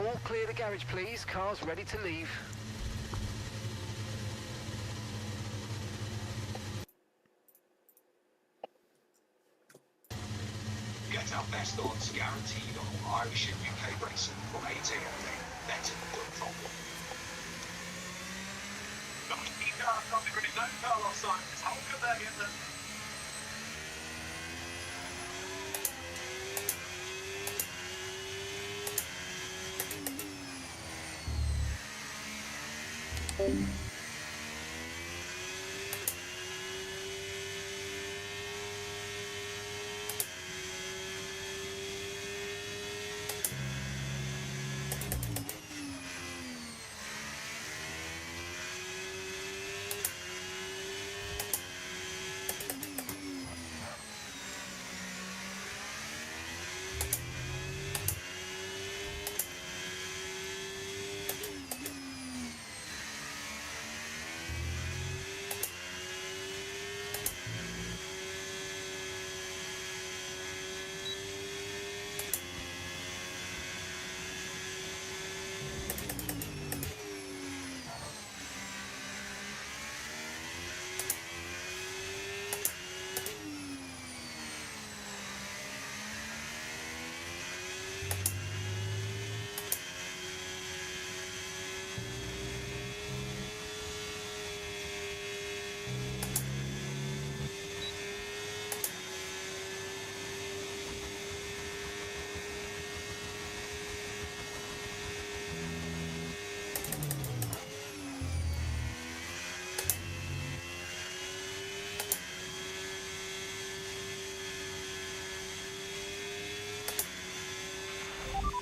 All clear the garage, please. Car's ready to leave. Get our best odds guaranteed on Irish and UK racing from 8 a.m. Better than problem. PGR on the grid, no car offside. Just hold your leg in the...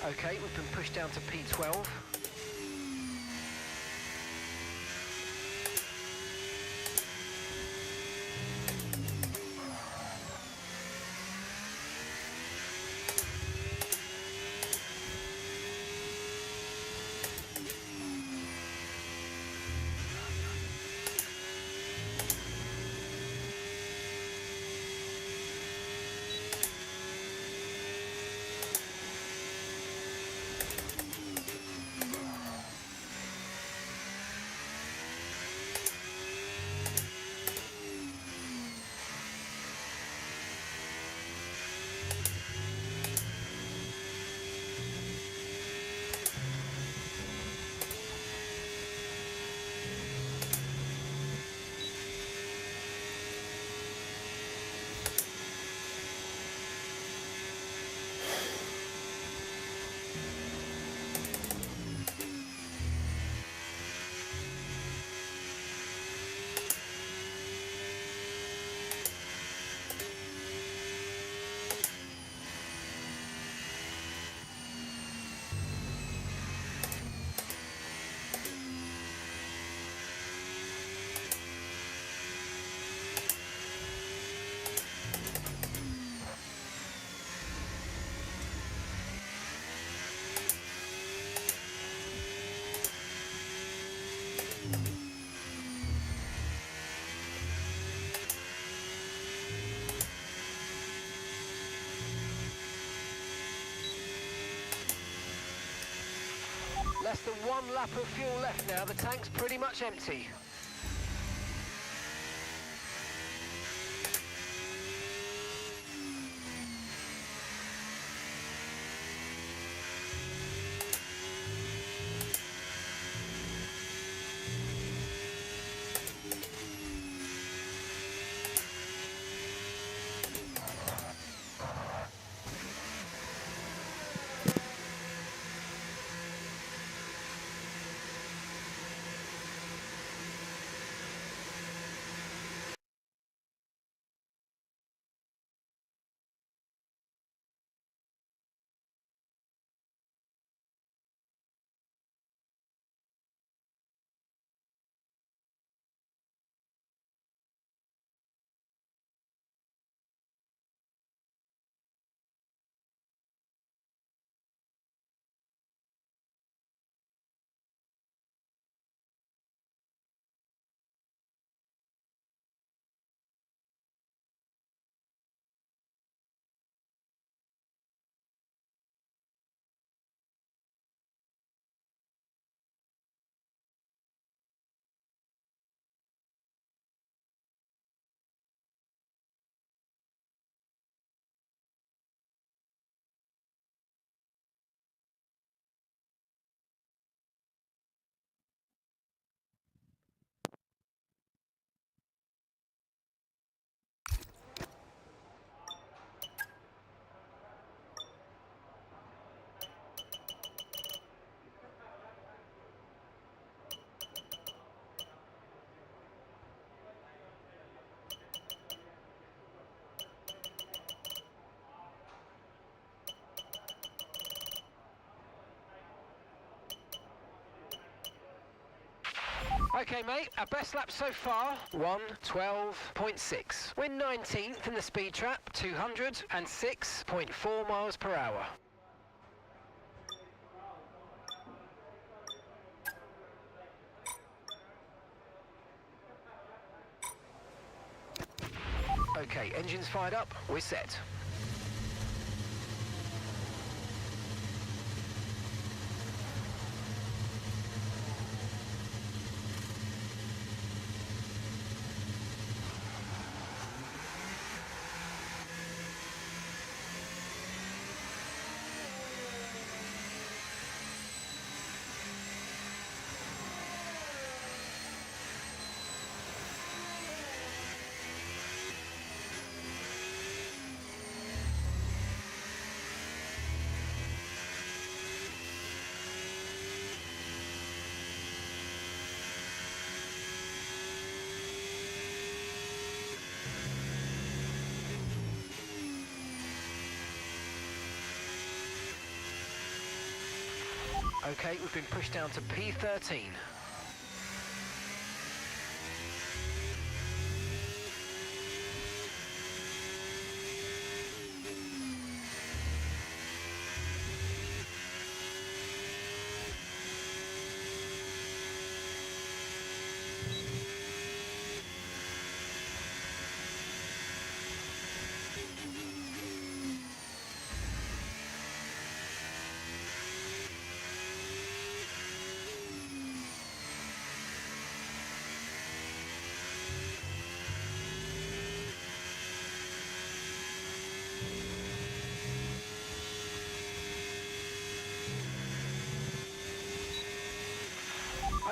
Okay, we've been pushed down to P12. Less than 1 lap of fuel left now. The tank's pretty much empty. Okay, mate, our best lap so far, 1:12.6. We're 19th in the speed trap, 206.4 miles per hour. Okay, engines fired up, we're set. Okay, we've been pushed down to P13.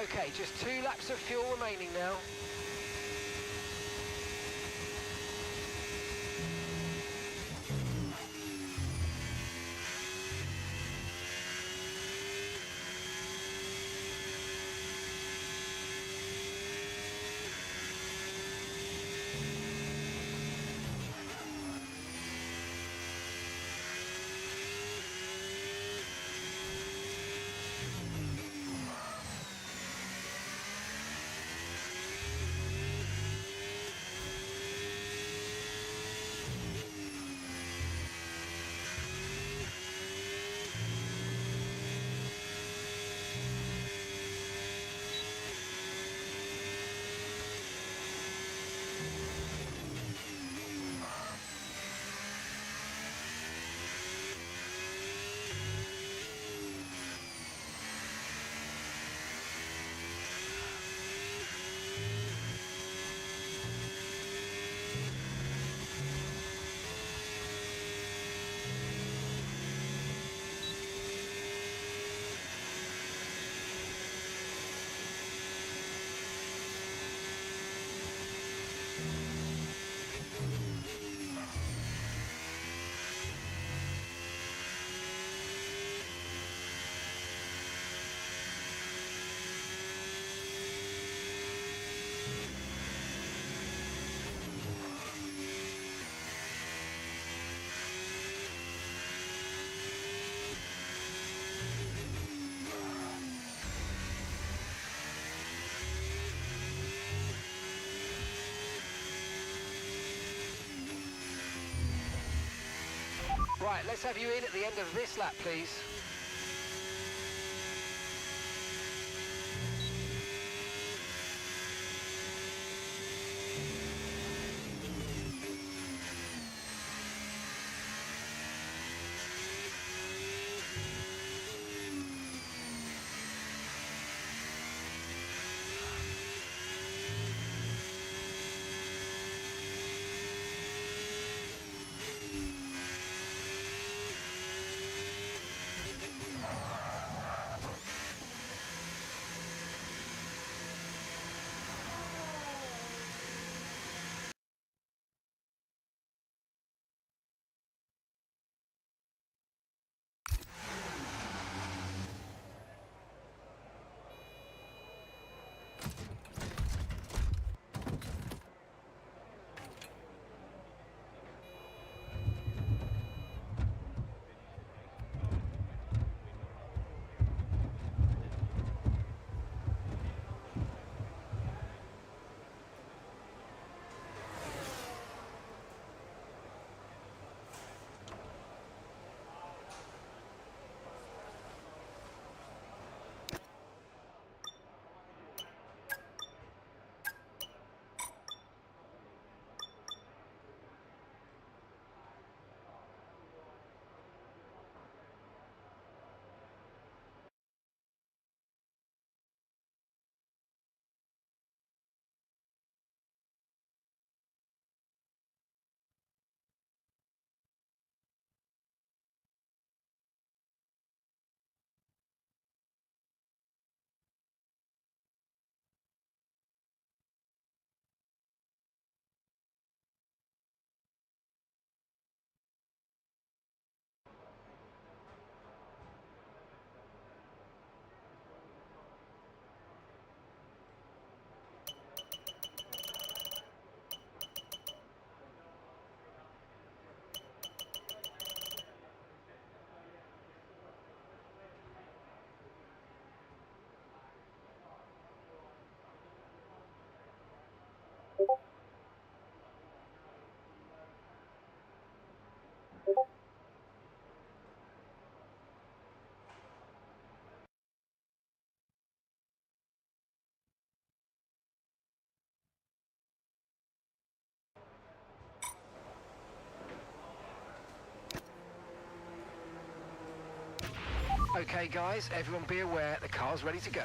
Okay, just 2 laps of fuel remaining now. Right, let's have you in at the end of this lap, please. Okay guys, everyone be aware, the car's ready to go.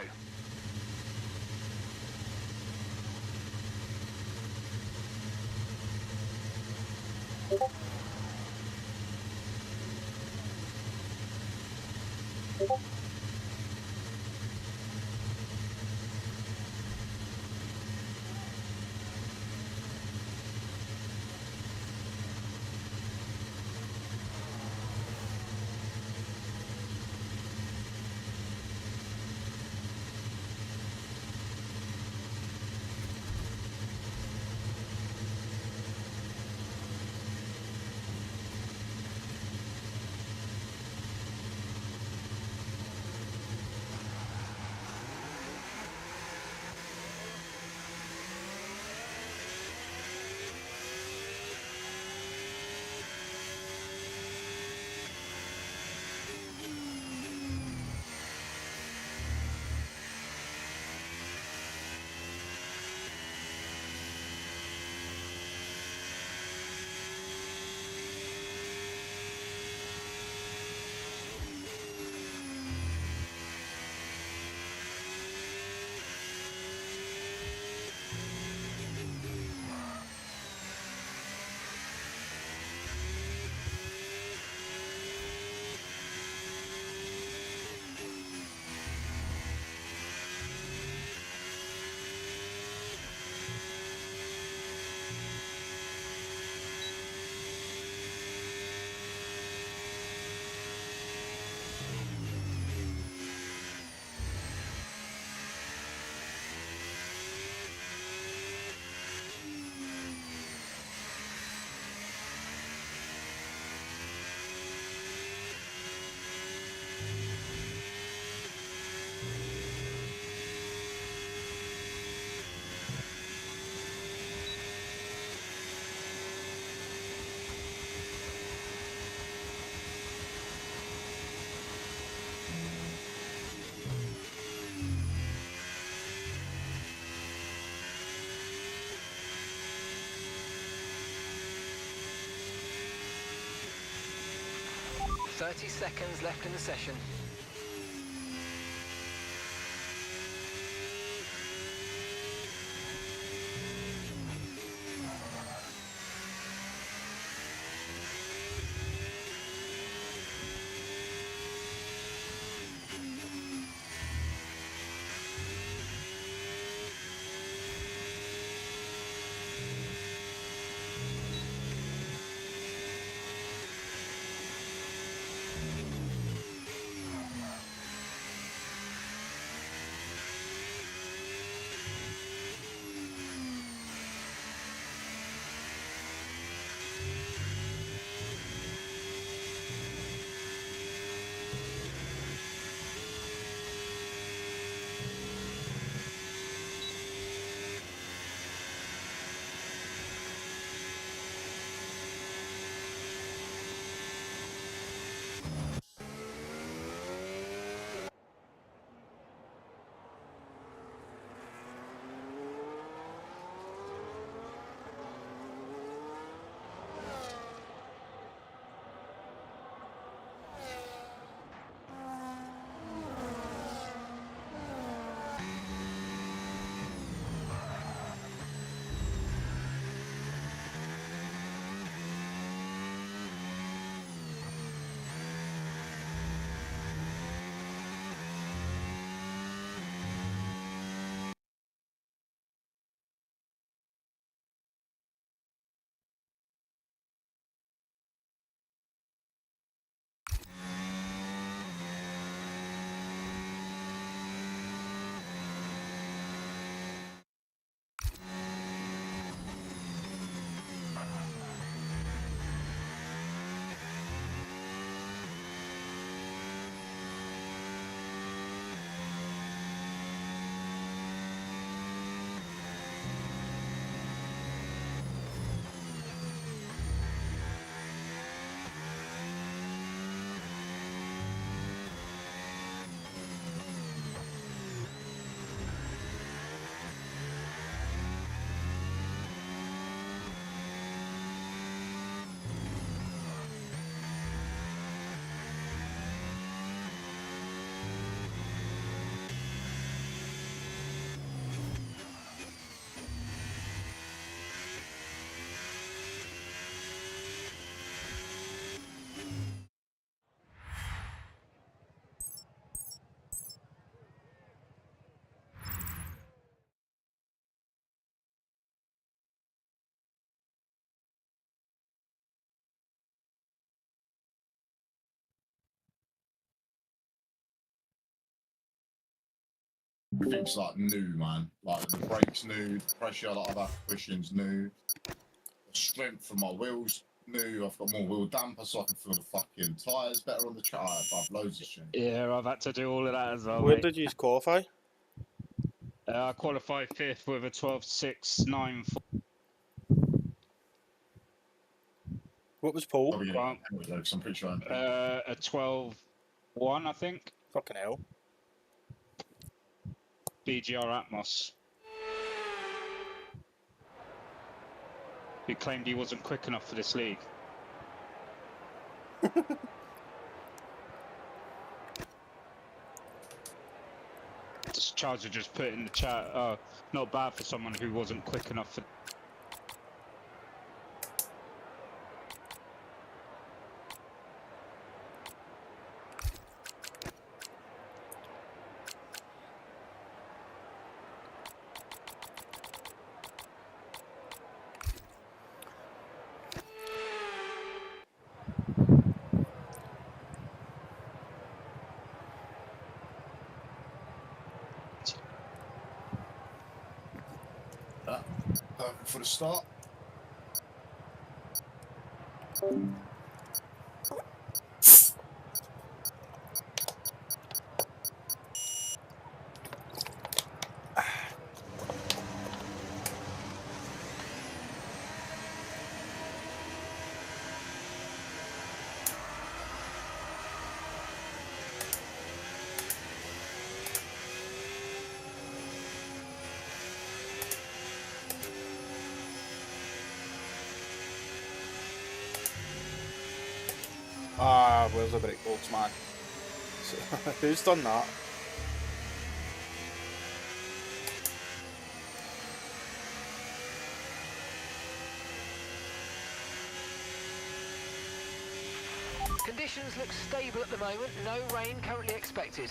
30 seconds left in the session. Everything's like new, man. Like the brakes new, the pressure like I've had cushion's new, the strength of my wheels new. I've got more wheel damper so I can feel the fucking tyres better on the track. I've loads of shit. Yeah, I've had to do all of that as well, When mate. did you qualify? I qualified 5th with a 12.694. What was Paul? Probably Well, I'm pretty sure I'm a 12.1, I think. Fucking hell. PGR Atmos. He claimed he wasn't quick enough for this league. This Charger just put in the chat, not bad for someone who wasn't quick enough for... for the start. where's the brake box, man? So, who's done that? Conditions look stable at the moment. No rain currently expected.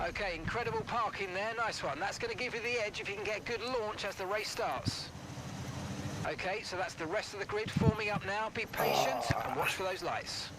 Okay, incredible parking there, nice one. That's going to give you the edge if you can get a good launch as the race starts. Okay, so that's the rest of the grid forming up now. Be patient and watch for those lights.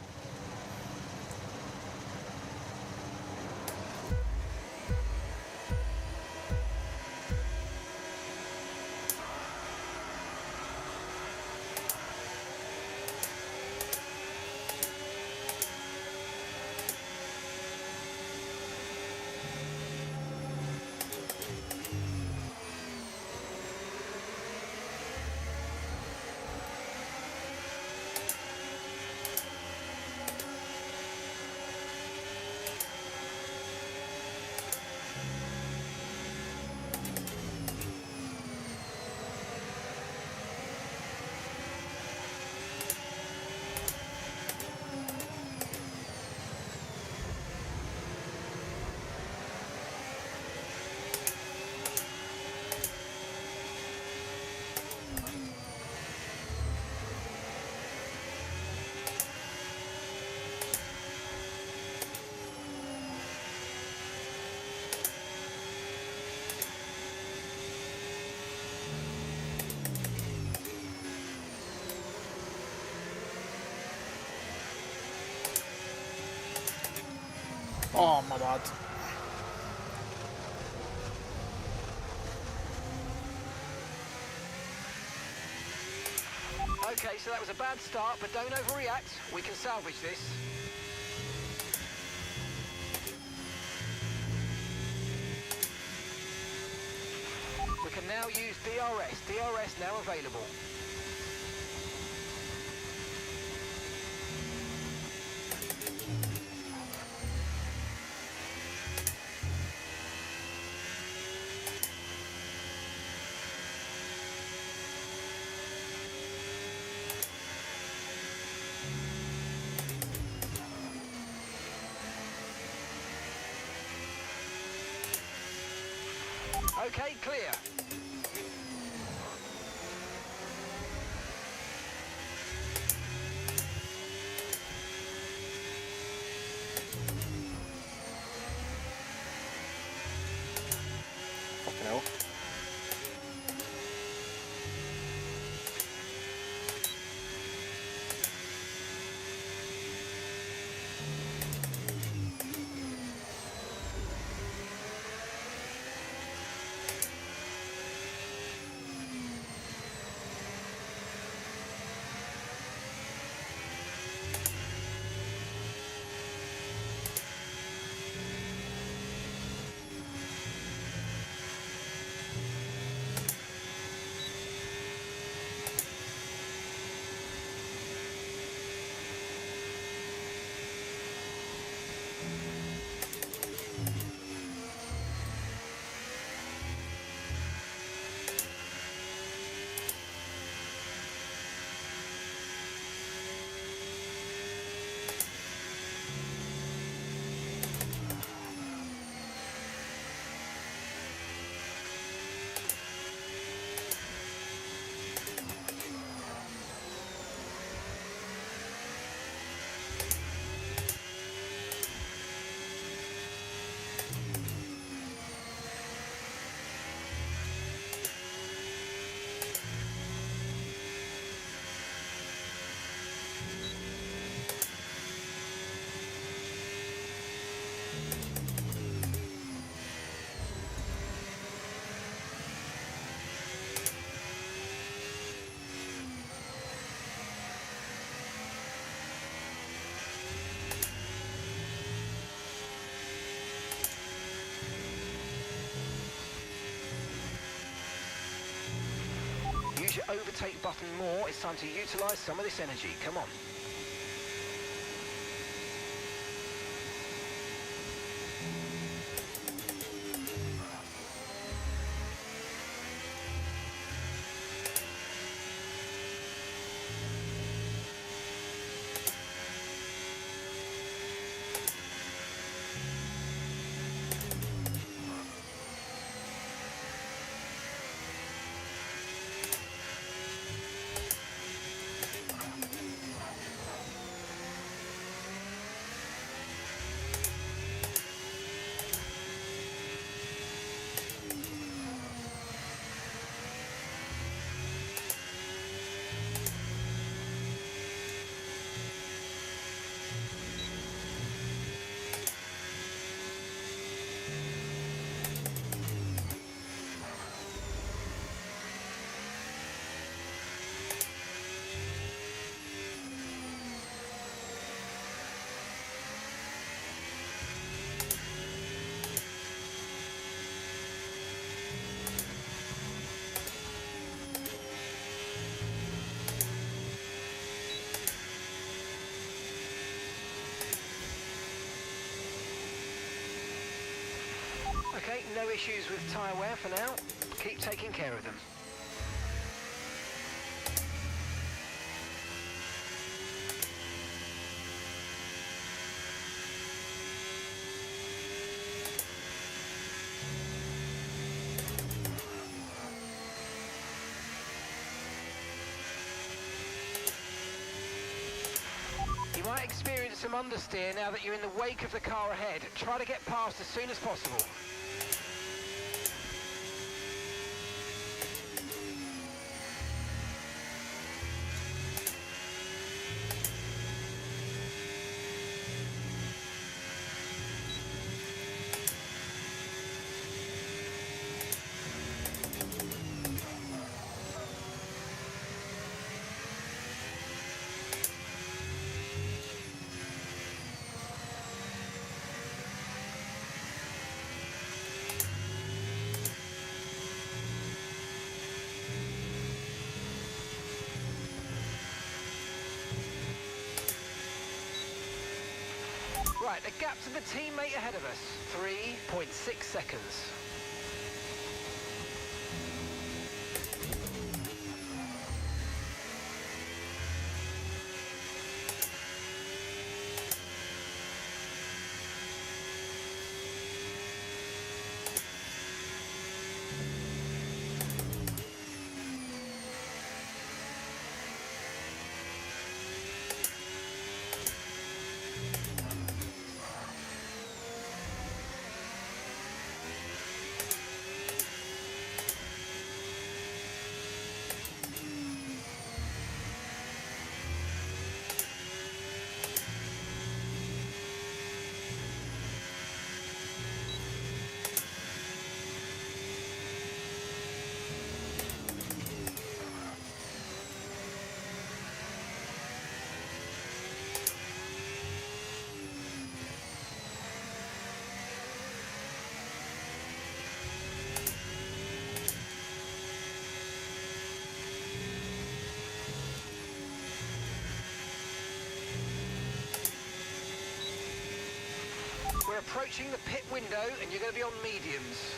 Oh, my bad. Okay, so that was a bad start, but don't overreact. We can salvage this. We can now use DRS. DRS now available. Okay, clear. Fucking hell. use your overtake button more. It's time to utilise some of this energy. Come on. Okay, no issues with tyre wear for now. Keep taking care of them. You might experience some understeer now that you're in the wake of the car ahead. Try to get past as soon as possible. Right, the gap to the teammate ahead of us, 3.6 seconds. We're approaching the pit window and you're going to be on mediums.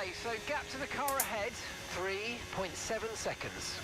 Okay, so gap to the car ahead, 3.7 seconds.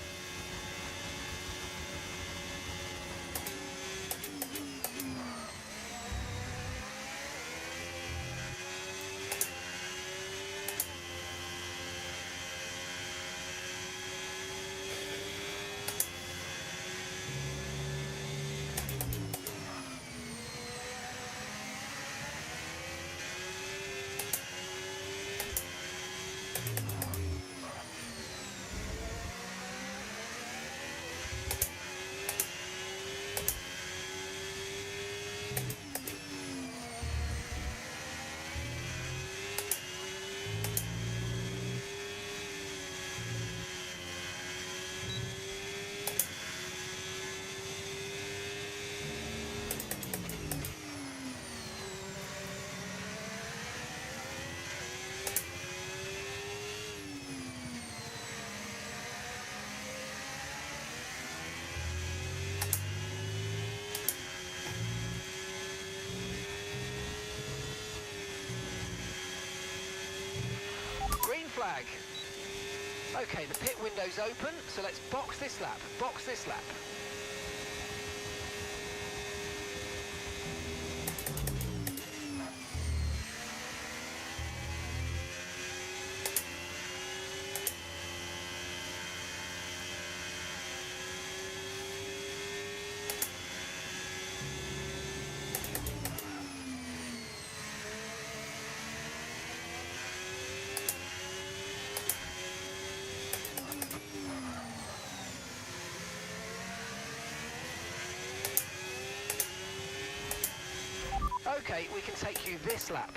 Green flag. Okay, the pit window's open, so let's box this lap. Box this lap. Okay, we can take you this lap.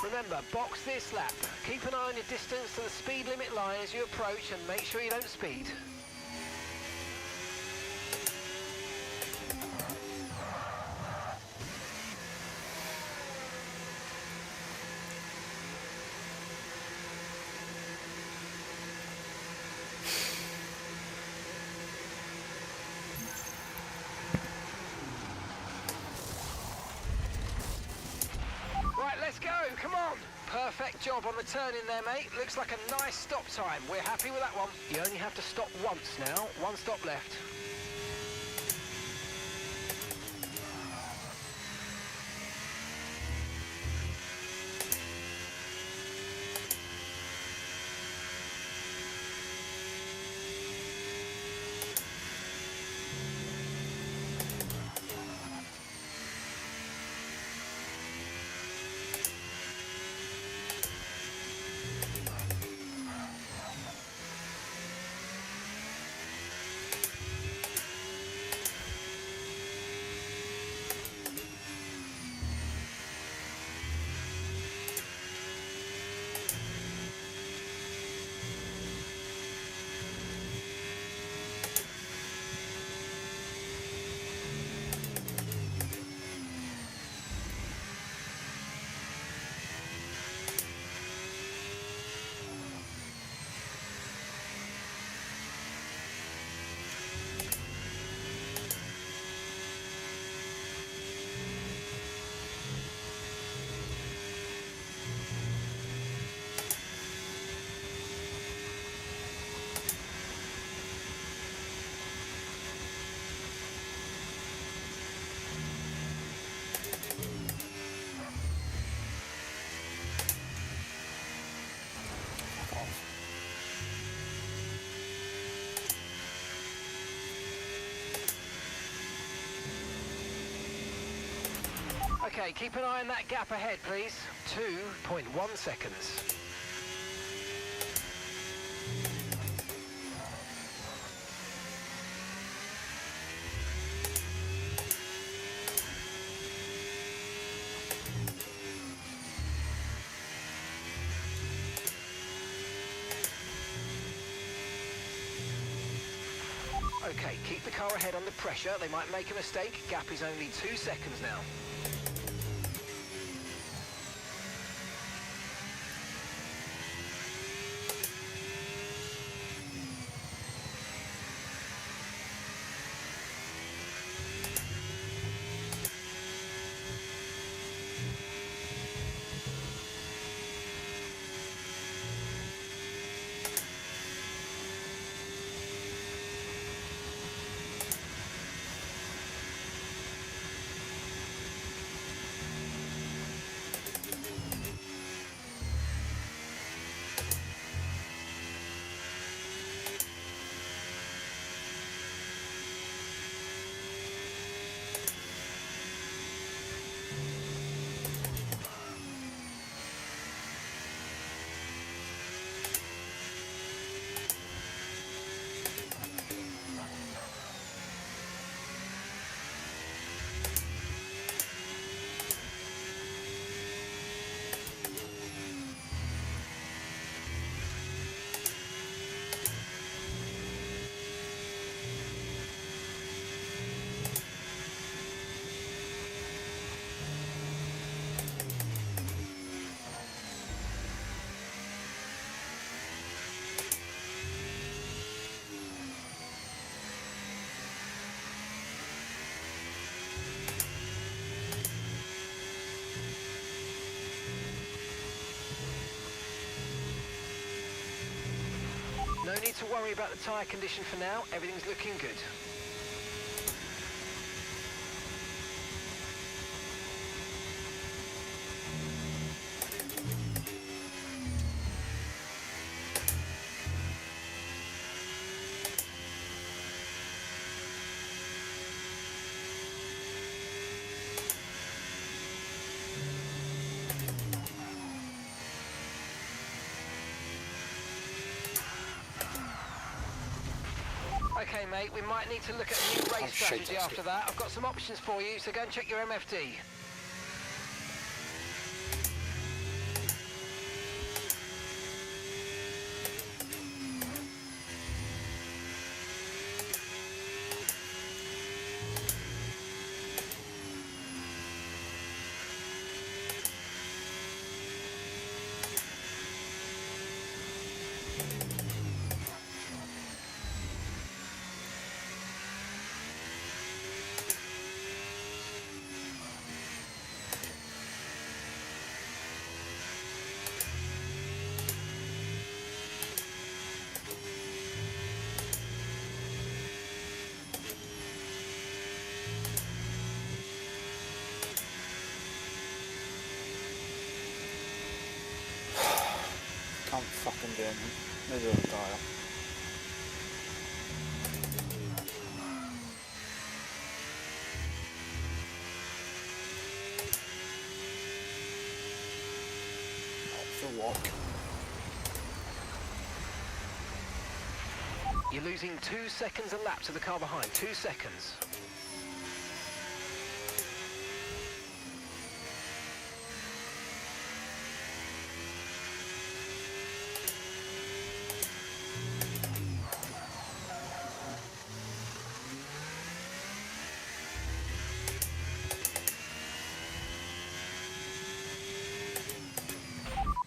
Remember, box this lap. Keep an eye on your distance to the speed limit line as you approach and make sure you don't speed. Right, let's go, come on. Perfect job on the turn in there, mate. Looks like a nice stop time. We're happy with that one. You only have to stop once now. One stop left. Okay, keep an eye on that gap ahead, please. 2.1 seconds. Okay, keep the car ahead under pressure. They might make a mistake. Gap is only 2 seconds now. No need to worry about the tyre condition for now. Everything's looking good. Okay, mate, we might need to look at a new race shit, strategy that's after it. that. I've got some options for you, so go and check your MFD. Can't fucking do anything. Maybe I'll die. For what? You're losing 2 seconds a lap to the car behind. 2 seconds.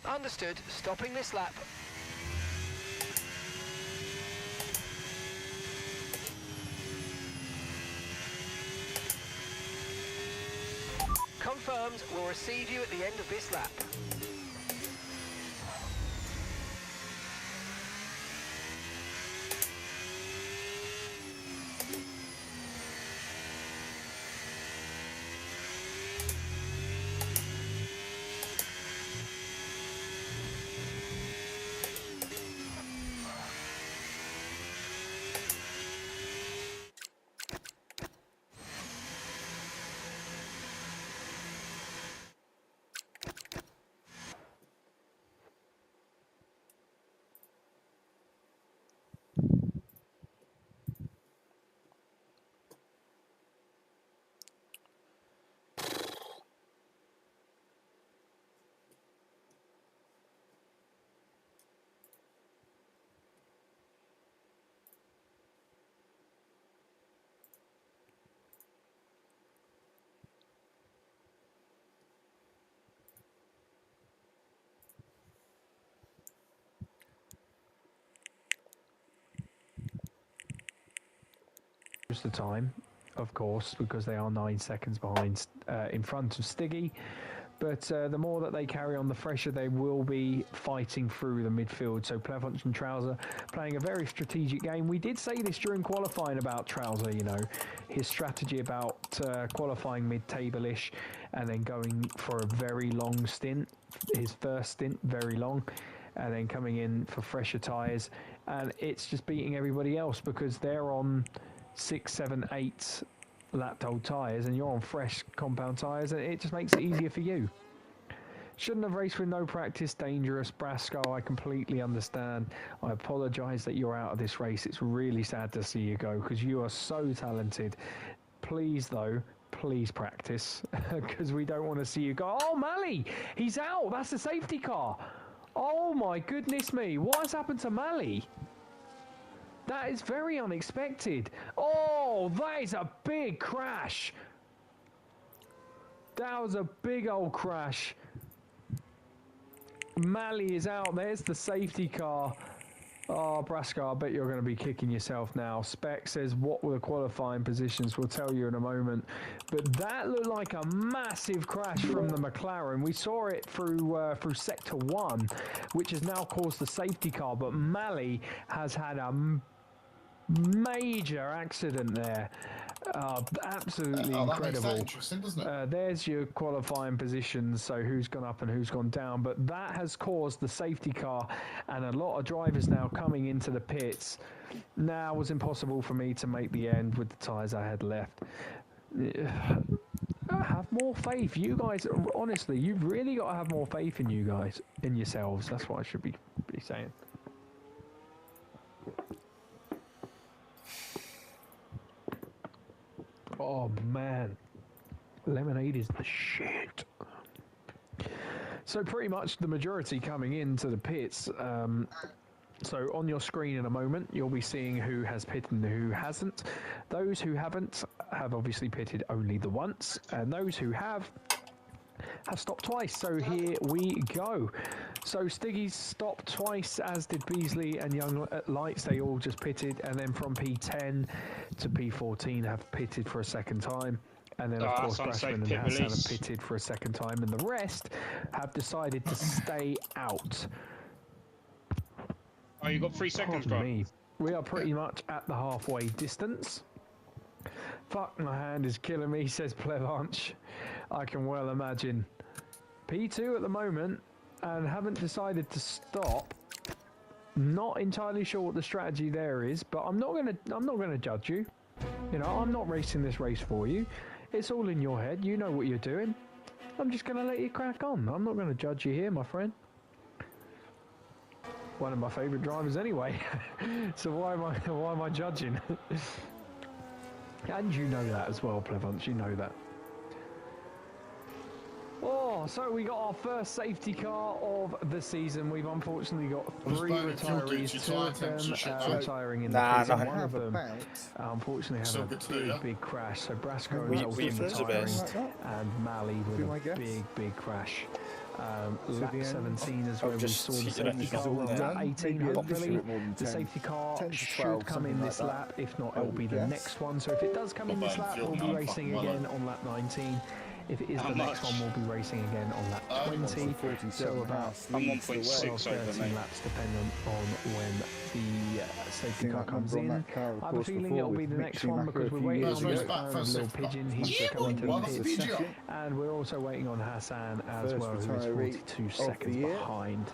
Understood. Stopping this lap. Confirmed. We'll receive you at the end of this lap. the time, of course, because they are 9 seconds behind in front of Stiggy. But the more that they carry on, the fresher they will be fighting through the midfield. So Plevonch and Trouser playing a very strategic game. We did say this during qualifying about Trouser, you know, his strategy about qualifying mid-table-ish and then going for a very long stint, his first stint, very long, and then coming in for fresher tyres. And it's just beating everybody else because they're on 6, 7, 8 lap-old tyres and you're on fresh compound tyres, and it just makes it easier for you. Shouldn't have raced with no practice, dangerous. Brasco, I completely understand. I apologise that you're out of this race. It's really sad to see you go because you are so talented. Please, though, please practice because we don't want to see you go. Oh, Mally, he's out. That's a safety car. Oh, my goodness me. What has happened to Mally? That is very unexpected. Oh, that is a big crash. That was a big old crash. Mally is out. There's the safety car. Oh, Brasco, I bet you're going to be kicking yourself now. Spec says, what were the qualifying positions? We'll tell you in a moment. But that looked like a massive crash from the McLaren. We saw it through Sector 1, which has now caused the safety car. But Mally has had a major accident there. Absolutely that makes that incredible. interesting, doesn't it? There's your qualifying positions, so who's gone up and who's gone down. But that has caused the safety car and a lot of drivers now coming into the pits. Now it was impossible for me to make the end with the tyres I had left. Have more faith. You guys, honestly, you've really got to have more faith in you guys, in yourselves. That's what I should be saying. Oh man, lemonade is the shit. So pretty much the majority coming into the pits. So on your screen in a moment, you'll be seeing who has pitted and who hasn't. Those who haven't have obviously pitted only the once, and those who have stopped twice. So here we go. So Stiggy's stopped twice, as did Beasley and Young Lights. They all just pitted, and then from P10 to P14 have pitted for a second time. And then, of course, Brashman and Hassan have pitted for a second time, and the rest have decided to stay out. Oh, you got 3 seconds, bro. Me. We are pretty much at the halfway distance. Fuck, my hand is killing me, says Plevonch. I can well imagine. P2 at the moment, and haven't decided to stop. Not entirely sure what the strategy there is, but I'm not gonna judge you. You know, I'm not racing this race for you. It's all in your head. You know what you're doing. I'm just gonna let you crack on. I'm not gonna judge you here, my friend. One of my favourite drivers anyway. So why am I judging? And you know that as well, Plevonch, you know that. Oh, so we got our first safety car of the season. We've unfortunately got 3 retirees, 2 of them retiring in the pits, and one of them unfortunately had a big crash. So Brasco and Olsen retiring, and Mally with a big crash. Lap 17 is where we saw the safety car. Lap 18, hopefully, the safety car should come in this lap. If not, it'll be the next one. So if it does come in this lap, we'll be racing again on lap 19. If it is the next one, we'll be racing again on lap 20. So about 12, 13 laps, dependent on when the safety car comes in. I have a feeling it'll be the next one because we're waiting on the little pigeon. He's coming to the pits. And we're also waiting on Hassan as well, who is 42 seconds behind.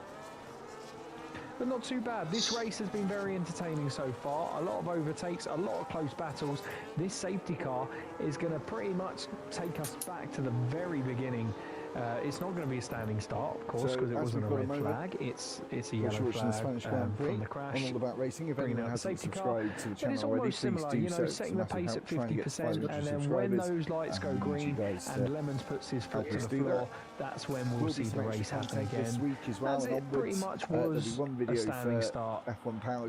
But not too bad. This race has been very entertaining so far. A lot of overtakes, a lot of close battles. This safety car is going to pretty much take us back to the very beginning. It's not going to be a standing start, of course, because it wasn't a red flag. It's a yellow flag from the crash. All about racing. If Bringing out the safety car, but it's almost similar. You know, setting the pace at 50%, and then when those lights go green and Lemons puts his foot to the floor, that's when we'll see the race happen again. As it pretty much was a standing start,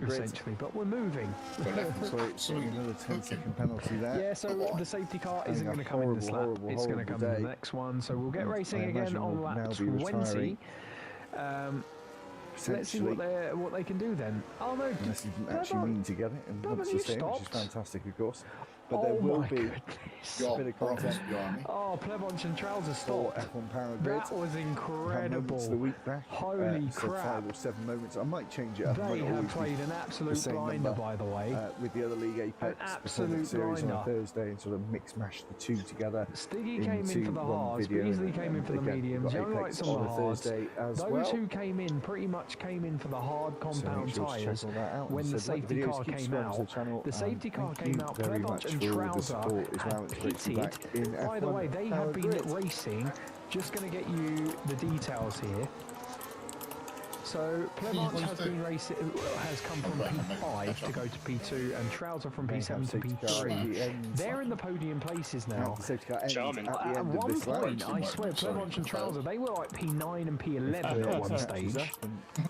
essentially. But we're moving. Another 10-second penalty there. Yeah, so the safety car isn't going to come in this lap. It's going to come in the next one. So we'll get racing again on lap 20. Let's see what they can do then. Oh no, unless you didn't actually mean to get it, and wants to stay, which is fantastic, of course. but there will be Your a bit of brothers content behind me. Oh, Plebonch and Trouser for stopped. F1 Power Grid. That was incredible. Moments of the week back. Holy so crap. 5 or 7 moments. I might change it up. They have played an absolute blinder, by the way. With the other League Apex absolute series blinder. on Thursday and sort of mix-mash the two together. Stiggy came in for the hards, Beasley came in for the mediums, Young Lights on the hards. Those who came in pretty much came in for the hard compound tyres when the safety car came out. The safety car came out, Plebonch and Trouser had pitted. By the way, they have been racing. Just going to get you the details here. So Plebonch has come from P5 to go to P2, and Trouser from P7 to P3. They're in the podium places now. Charming. At one point, I swear, Plebonch and Trouser, they were like P9 and P11 at one stage.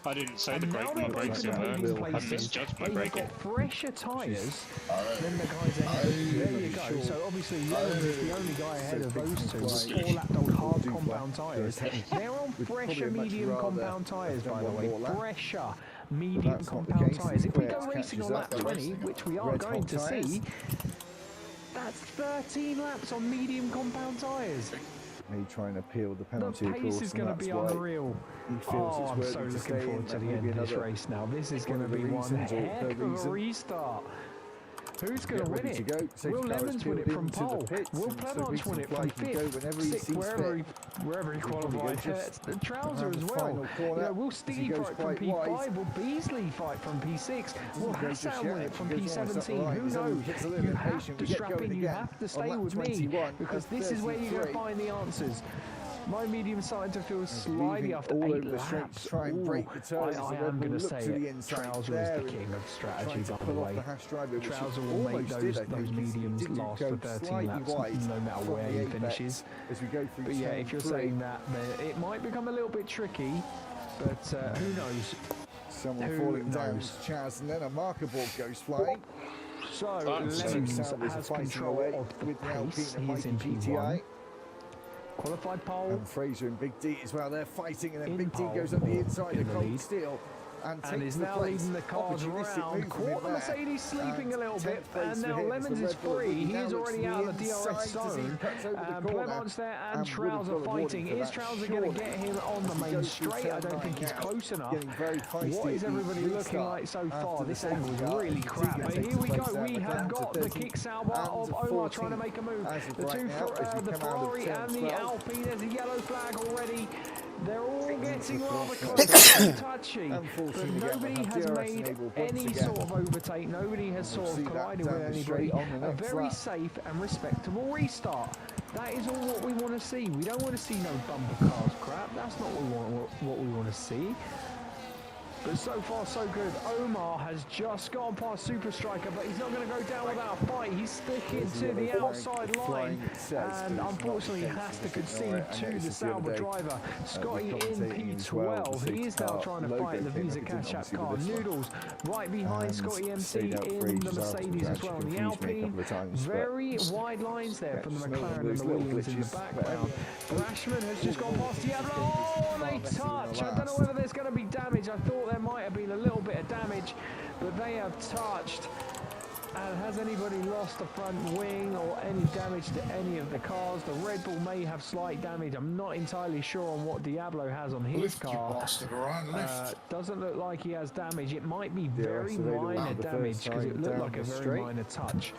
I didn't say the And now brake, my they're brakes in in the there. podium I places. misjudged my They've braking. got fresher tyres than the guys ahead. There you go. So obviously, Levin is the only guy ahead of those two with 4-lapped old hard compound tyres. They're on fresher medium compound tyres, by the way. Fresher medium compound tyres. If we go racing on lap 20, which we are going to see, that's 13 laps on medium compound tyres. Me trying to peel the penalty. The pace is going to be unreal. Oh, I'm so looking forward to the end of this race now. This is going to be one heck of a restart. Who's going to win it? Will Lemons win it from pole? Will Plebonch win it from fifth, sixth, wherever he qualified? The Trouser as well. Will Stiggy fight from P5? Will Beasley fight from P6? Will Hassan win it from P17? Who knows? You have to strap in, you have to stay with me, because this is where you're going to find the answers. My medium's starting to feel slidey after 8 laps. I am going to say it. Trouser is the king of strategy, by the way. Trouser will make those mediums last for 13 laps, no matter where he finishes. But yeah, if you're saying that, then it might become a little bit tricky, but who knows? Someone falling down, Chaz, and then a marker board goes flying. So, Lemons has control of the pace. He's in P1. Qualified pole. And Fraser and Big D as well. They're fighting, and then Big D goes on the inside of Cold Steel. And is now leading the cars around. Caught the Mercedes sleeping a little bit, and now Lemons is free. He is already out of the DRS zone. Plebonch there and Trouser fighting. Is Trouser going to get him on the main straight? I don't think he's close enough. What is everybody looking like so far? This angle is really crap. But here we go. We have got the kick salva of Omar trying to make a move. The Ferrari and the Alpine. There's a yellow flag already. They're all getting rather close and touchy, but nobody has made any sort of overtake, nobody has sort of collided with anybody. A very safe and respectable restart. That is all what we want to see. We don't want to see no bumper cars crap, that's not what we want to see. But so far so good. Omar has just gone past Super Striker, but he's not going to go down without a fight. He's sticking to the outside line, and unfortunately has to concede to the Sauber driver. Scotty in P12. He is now trying to fight the Visa Cash App car. Noodles right behind Scotty MC in the Mercedes as well. And the Alpine, very wide lines there from the McLaren and the Williams in the background. Brashman has just gone past Diablo. Oh, and they touch. I don't know whether there's going to be damage. I thought there might have been a little bit of damage, but they have touched. And has anybody lost the front wing or any damage to any of the cars? The Red Bull may have slight damage. I'm not entirely sure on what Diablo has on his car. Doesn't look like he has damage. It might be very minor damage because it looked like a very minor touch.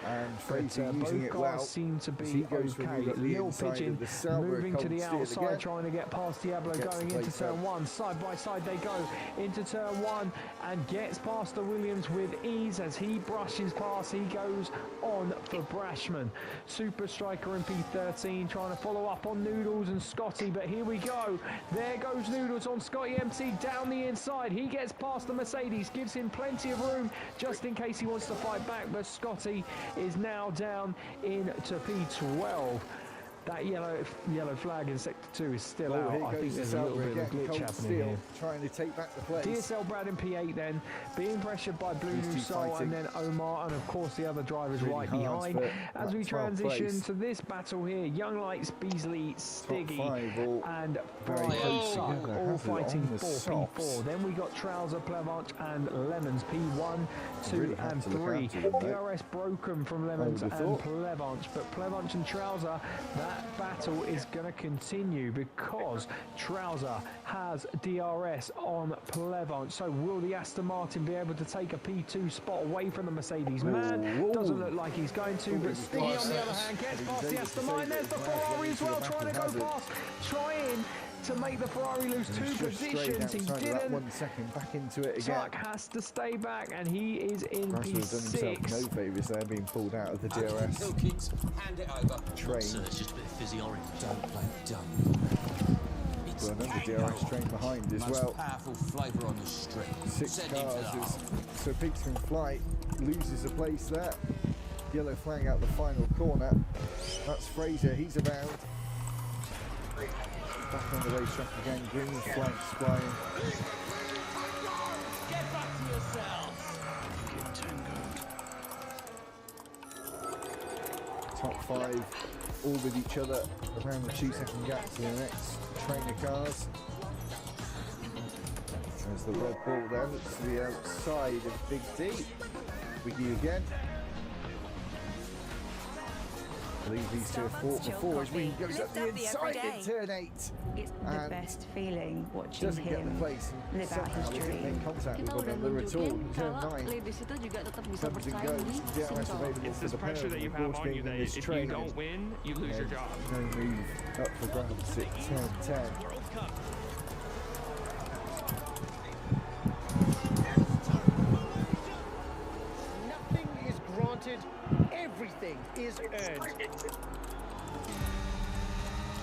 But both cars seem to be okay. Lil Pigeon moving to the outside, trying to get past Diablo, going into turn 1. Side by side they go into turn 1 and gets past the Williams with ease as he brushes past. He goes on for Brashman. Super Striker in P13 trying to follow up on Noodles and Scotty, but here we go. There goes Noodles on Scotty MC down the inside. He gets past the Mercedes, gives him plenty of room just in case he wants to fight back, but Scotty is now down into P12. That yellow flag in sector 2 is still out. Here I think goes there's the a little Sauber bit of a again. glitch Cold happening Steel here. trying to take back the place. DSL Brad in P8 then, being pressured by Blue These two New Soul fighting. and then Omar, and of course the other drivers Really right hard behind. for As that we 12th transition place. to this battle here, Young Lights, Beasley, Stiggy, five all and very Brian close Suck together. all Hazard fighting on the for softs. P4. Then we got Trouser, Plevanch, and Lemons, P1, 2, Really had and to look 3. after them, mate. DRS broken from Lemons would and have thought. Plevanch, but Plevanch and Trouser, that battle is going to continue because Trouser has DRS on Plevanch. So will the Aston Martin be able to take a P2 spot away from the Mercedes? Man, doesn't look like he's going to, but Stiggy on the other hand gets past the Aston Martin. There's the Ferrari as well, trying to go past, trying to make the Ferrari lose 2 positions. He didn't. 1 second back into it again. Tuck has to stay back, and he is in Russell has done himself P6. no favours there, being pulled out of the DRS Kings, hand it over. train. So it's just a bit of fizzy orange. Don't play it dumb. It's Well, another DRS train behind as most well. powerful flavour on the strip. 6 Send him to cars the as half. Sir Peaks can fly, loses a place there. Yellow flag out the final corner. That's Fraser, he's around. Back on the racetrack again, green flags flying. Get back to yourselves. Top 5 all with each other around the 2-second gap to the next train of cars. There's the Red Bull there, looks to the outside of Big D. Wiggy again. I believe these two have fought before as Wiggy goes up the inside in turn 8. It's the And best feeling watching Doesn't get the him place and live out somehow his they didn't dream. make contact with Kita one udah another at all. nunjukin Turn kalau 9 Lewis itu juga tetap bisa comes and bersaing goes. di DRS Singapore. available It's for this the pressure that you pair have on you that if you don't win, you lose your job. No move up for grabs at 10-10. Nothing is granted, everything is earned.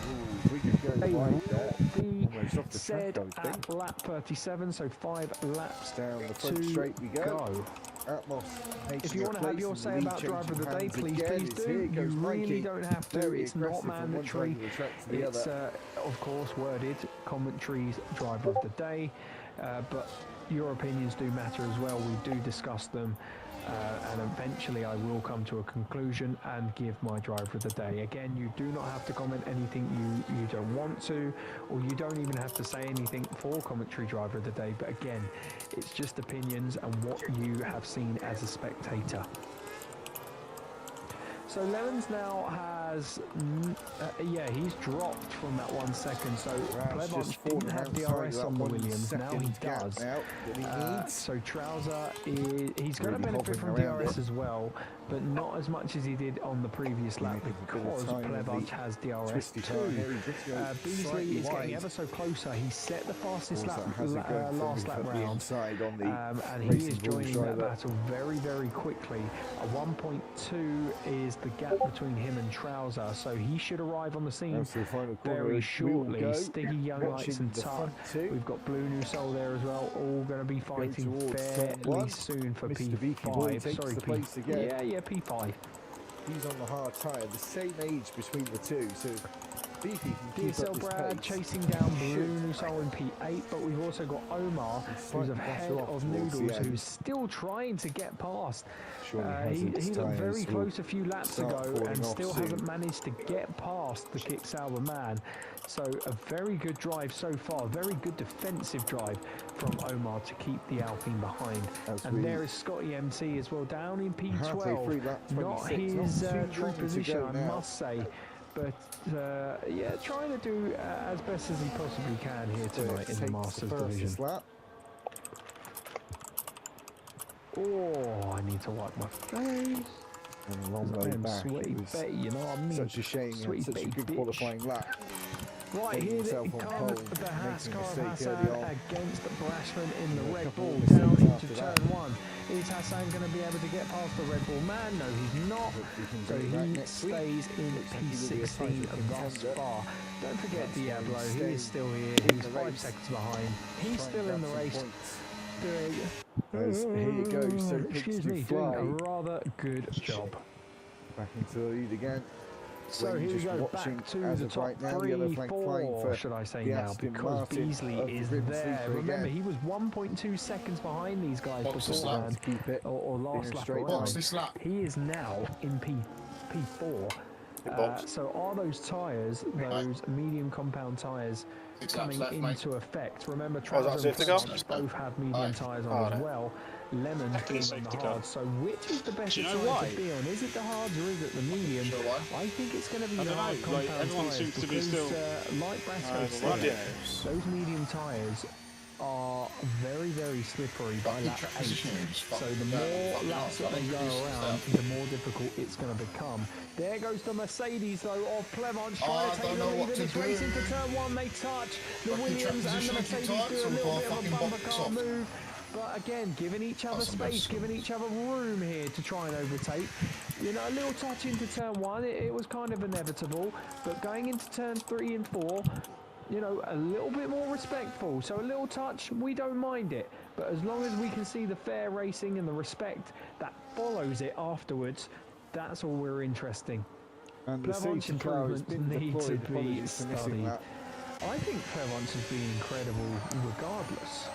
Ooh, we could go They wide will there. be Almost off the track, said I would think. at lap 37, so 5 laps Down the front to straight we go. go. Atmos If you want to have your say about driver of the day, please do. You really don't have to. It's not mandatory. It's, of course, worded commentaries driver of the day, but your opinions do matter as well. We do discuss them, and eventually I will come to a conclusion and give my driver of the day. Again, you do not have to comment anything you don't want to, or you don't even have to say anything for commentary driver of the day. But again, it's just opinions and what you have seen as a spectator. So Lemons now has, he's dropped from that 1 second. So Plevanch didn't have DRS on the Williams, now he does. So Trouser, he's going to benefit from DRS as well, but not as much as he did on the previous lap because Plevanch has DRS too. Beasley is getting ever so closer. He set the fastest lap, last lap round, and he is joining that battle very, very quickly. A 1.2 is the gap between him and Trouser, so he should arrive on the scene very shortly. Stiggy, Young Lights and Tuck. We've got Blue New Soul there as well, all going to be fighting fairly soon for P5. Sorry, P5. He's on the hard tyre, the same age between the two, so Beefy can keep up DSL this Brad pace. chasing down Blue New Soul in P8, but we've also got Omar, who's ahead of Noodles, who's still trying to get past. He looked very close a few laps ago and still hasn't managed to get past the Kick Sauber man. So a very good drive so far, very good defensive drive from Omar to keep the Alpine behind. And there is Scotty MC as well, down in P12. Not his true position, I must say. But yeah, trying to do as best as he possibly can here tonight in the Masters division. Oh, I need to wipe my face. And a long way back. Sweaty Betty, you know what I mean? Such a shame he had such a good qualifying lap. Right here, it comes the Haas car of Hassan against Brashman in the Red Bull couple down of into seconds turn after 1. Is Hassan going to be able to get past the Red Bull man? No, he's not. So he stays in P16 thus far. Don't forget Diablo, he is still here. He's 5 seconds behind. He's still in the race. Here he goes, so excuse me, doing a rather good job. Back into the lead again. So here we go, back to the top right now, 3, 4, should I say now, because Beasley is there. Remember, he was 1.2 seconds behind these guys beforehand, or last lap around. He is now in P4. So are those tyres, those medium compound tyres, coming into effect? Remember, Travis and Plemons both have medium tyres on as well. Lemon being on the hard. So which is the best tyre to be on? Is it the hards or is it the medium? I think it's going to be the hard compound tyres because, like Brasco said, those medium tyres are very, very slippery by lap 8. So the more laps that they go around, the more difficult it's going to become. There goes the Mercedes, though, of Plemons trying to take the lead, and it's racing to turn 1. They touch. The Williams and the Mercedes do a little bit of a bumper car move. But again, giving each other space, giving each other room here to try and overtake. You know, a little touch into turn 1, it was kind of inevitable. But going into turns 3 and 4, you know, a little bit more respectful. So a little touch, we don't mind it. But as long as we can see the fair racing and the respect that follows it afterwards, that's all we're interesting. And the Clermont's improvements need to be studied. I think Clermont's has been incredible regardless.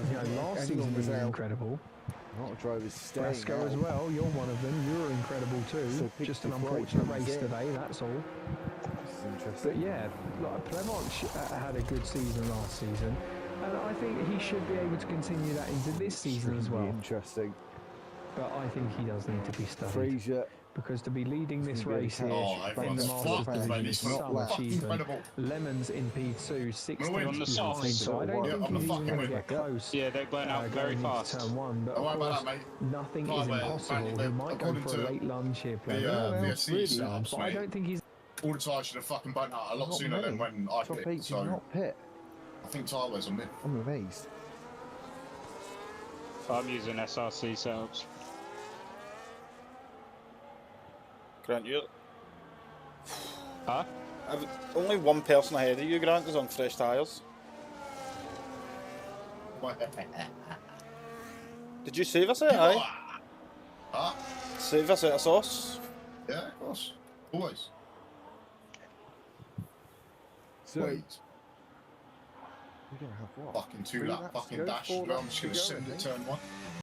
You know, last season was incredible. A lot of drivers staying Brasco as well, you're one of them. You're incredible too. So just an unfortunate race today, that's all. But yeah, like Clermont had a good season last season, and I think he should be able to continue that into this season as well. Interesting. But I think he does need to be studied. Fraser, because to be leading this race here in the Masters Division is some achievement. Lemons in P2, 16 behind, so I don't think he's even going to get close. Yeah, they're going out very fast. Turn 1, but of course, nothing is impossible. He might go for a late lunge here, player. But I don't think he's... All the tyres should have fucking burnt out a lot sooner than when I pit. So not pit. I think tyre wears on mid. I'm amazed. I'm using SRC setups. Grant, you. Huh? Only one person ahead of you, Grant, is on fresh tyres. Did you save us it, aye? Huh? Save us at a sauce? Yeah, of course. Always. So, wait. We're going to have what? Fucking 2 lap, fucking dash. I'm just going to sit at turn 1.